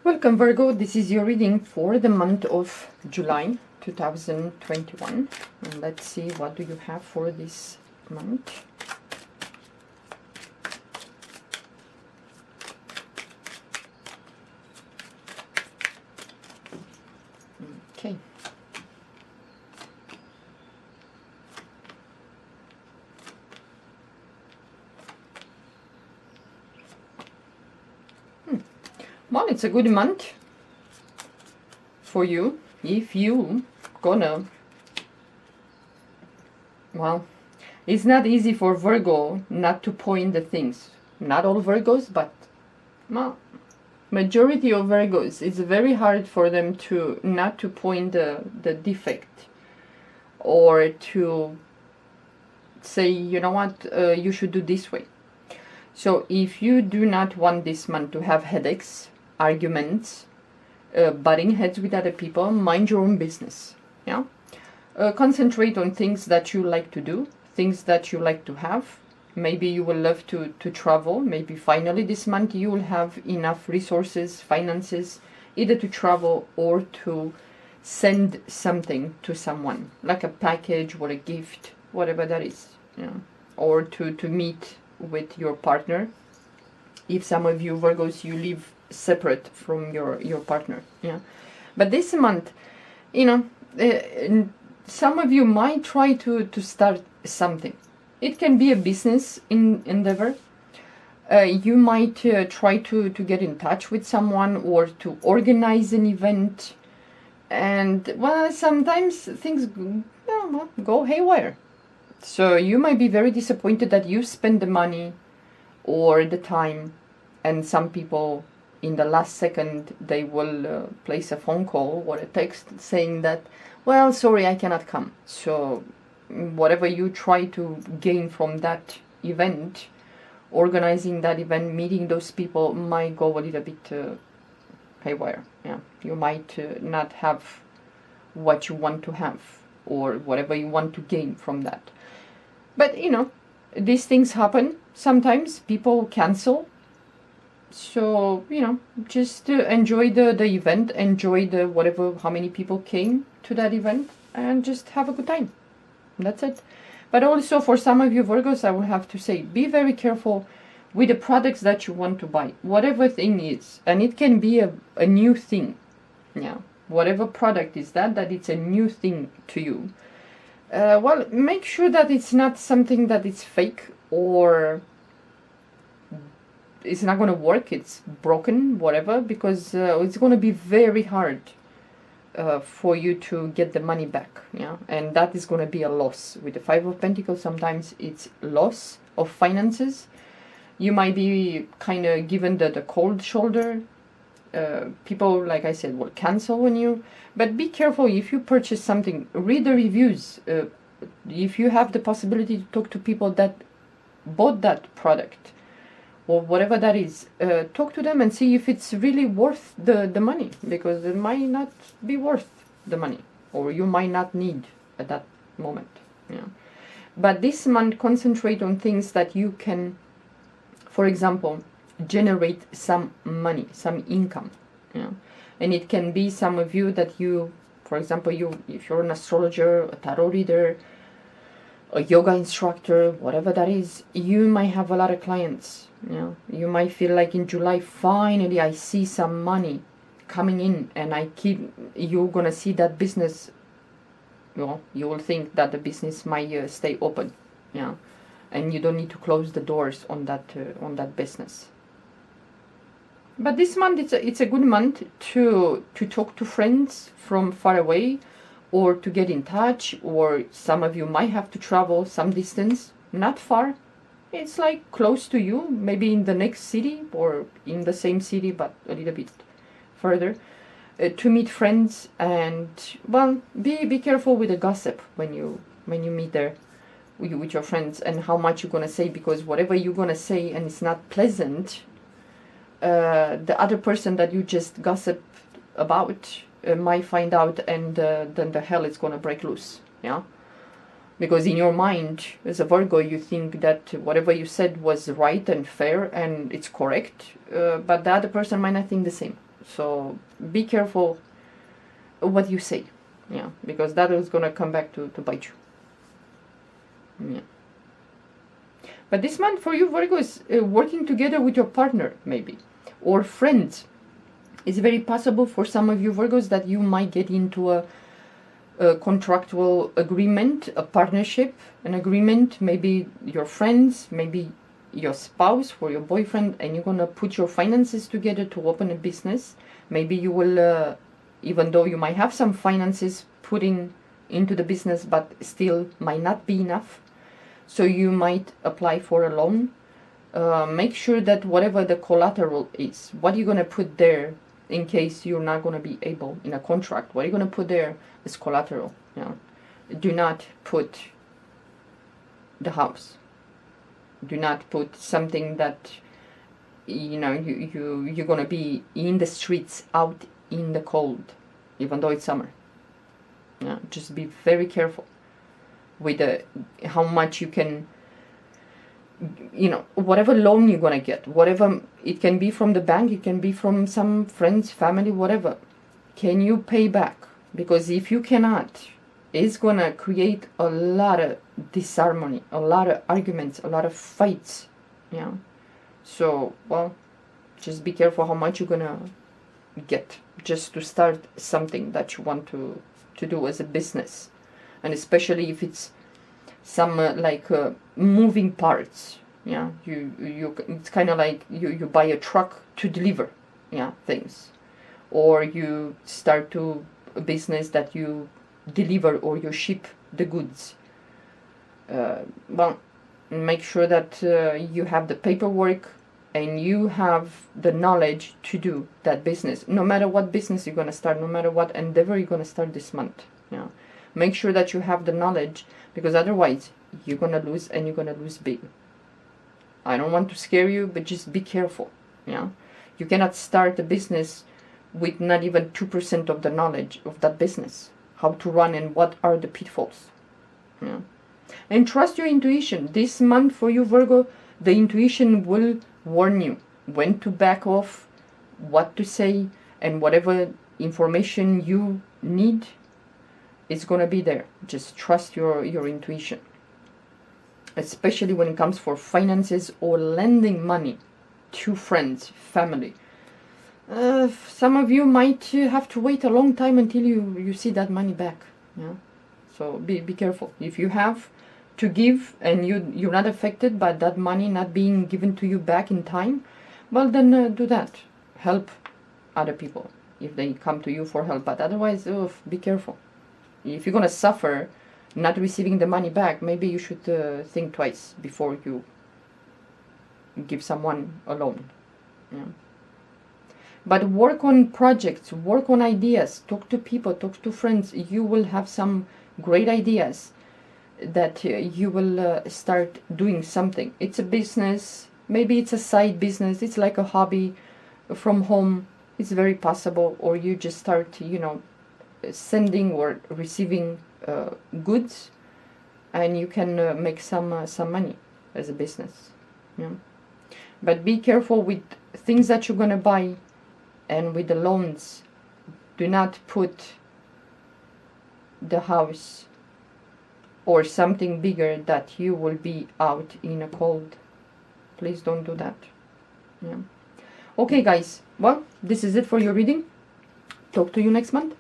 Welcome Virgo, this is your reading for the month of July 2021. And let's see what do you have for this month. Okay. Well, it's a good month for you if you gonna, well, it's not easy for Virgo not to point the things. Not all Virgos, but, well, majority of Virgos, it's very hard for them to not to point the defect or to say, you know what, you should do this way. So if you do not want this month to have headaches, arguments, butting heads with other people, mind your own business. Yeah, concentrate on things that you like to do, things that you like to have. Maybe you will love to travel. Maybe finally this month you will have enough resources, finances, either to travel or to send something to someone, like a package or a gift, whatever that is. Yeah, or to meet with your partner. If some of you Virgos, you live separate from your partner. Yeah, but this month, you know, some of you might try to start something. It can be a business endeavor. You might try to get in touch with someone or to organize an event. And, well, sometimes things go haywire. So you might be very disappointed that you spend the money or the time, and some people in the last second they will place a phone call or a text saying that, well, sorry, I cannot come. So whatever you try to gain from that event, organizing that event, meeting those people, might go a little bit haywire. Yeah, you might not have what you want to have or whatever you want to gain from that. But, you know, these things happen. Sometimes people cancel. So, you know, just enjoy the event, enjoy the whatever, how many people came to that event, and just have a good time. That's it. But also for some of you Virgos, I will have to say, be very careful with the products that you want to buy, whatever thing is. And it can be a new thing. Yeah, whatever product is that it's a new thing to you. Well, make sure that it's not something that is fake or it's not going to work, it's broken, whatever, because it's going to be very hard for you to get the money back. Yeah, and that is going to be a loss. With the Five of Pentacles, sometimes it's loss of finances. You might be kind of given the cold shoulder. People, like I said, will cancel on you. But be careful if you purchase something. Read the reviews. If you have the possibility to talk to people that bought that product or whatever that is, talk to them and see if it's really worth the money, because it might not be worth the money, or you might not need at that moment. Yeah. But this month, concentrate on things that you can, for example, generate some money, some income. Yeah. And it can be some of you that you, for example, if you're an astrologer, a tarot reader, a yoga instructor, whatever that is, you might have a lot of clients. You know, you might feel like in July, finally I see some money coming in, and you're gonna see that business. Well, you will think that the business might stay open. Yeah, and you don't need to close the doors on that business. But this month, it's a good month to talk to friends from far away, or to get in touch, or some of you might have to travel some distance, not far. It's like close to you, maybe in the next city or in the same city, but a little bit further, to meet friends. And, well, be careful with the gossip when you meet there with your friends, and how much you're gonna say, because whatever you're gonna say and it's not pleasant, the other person that you just gossip about might find out, and then the hell is gonna break loose. Yeah, because in your mind as a Virgo, you think that whatever you said was right and fair and it's correct, but the other person might not think the same. So be careful what you say, yeah, because that is gonna come back to bite you. Yeah. But this month for you, Virgo, is working together with your partner, maybe, or friends. It's very possible for some of you Virgos that you might get into a contractual agreement, a partnership, an agreement, maybe your friends, maybe your spouse or your boyfriend, and you're gonna put your finances together to open a business. Maybe you will, even though you might have some finances putting into the business, but still might not be enough. So you might apply for a loan. Make sure that whatever the collateral is, what are you gonna put there in case you're not gonna be able in a contract? What are you gonna put there as collateral? Yeah. Do not put the house. Do not put something that you're gonna be in the streets, out in the cold, even though it's summer. Yeah. Just be very careful with how much you can, whatever loan you're gonna get, whatever it can be from the bank, it can be from some friends, family, whatever. Can you pay back? Because if you cannot, it's gonna create a lot of disharmony, a lot of arguments, a lot of fights. Yeah. So, well, just be careful how much you're gonna get just to start something that you want to do as a business. And especially if it's some moving parts, yeah, it's kind of like you buy a truck to deliver, yeah, things, or you start a business that you deliver or you ship the goods. Well, make sure that you have the paperwork and you have the knowledge to do that business, no matter what business you're gonna start, no matter what endeavor you're gonna start this month. Yeah. Make sure that you have the knowledge, because otherwise you're gonna lose, and you're gonna lose big. I don't want to scare you, but just be careful. Yeah, you cannot start a business with not even 2% of the knowledge of that business, how to run and what are the pitfalls. Yeah, and trust your intuition. This month for you, Virgo, the intuition will warn you when to back off, what to say, and whatever information you need, it's gonna be there. Just trust your intuition, especially when it comes for finances or lending money to friends, family. Some of you might have to wait a long time until you see that money back. Yeah, so be careful. If you have to give and you're not affected by that money not being given to you back in time, well then do that. Help other people if they come to you for help. But otherwise, be careful. If you're gonna suffer not receiving the money back, maybe you should think twice before you give someone a loan. Yeah. But work on projects, work on ideas, talk to people, talk to friends. You will have some great ideas that you will start doing something. It's a business, maybe it's a side business, it's like a hobby from home. It's very possible. Or you just start, sending or receiving goods, and you can make some money as a business. Yeah. But be careful with things that you're gonna buy, and with the loans. Do not put the house or something bigger that you will be out in a cold. Please don't do that. Yeah. Okay, guys. Well, this is it for your reading. Talk to you next month.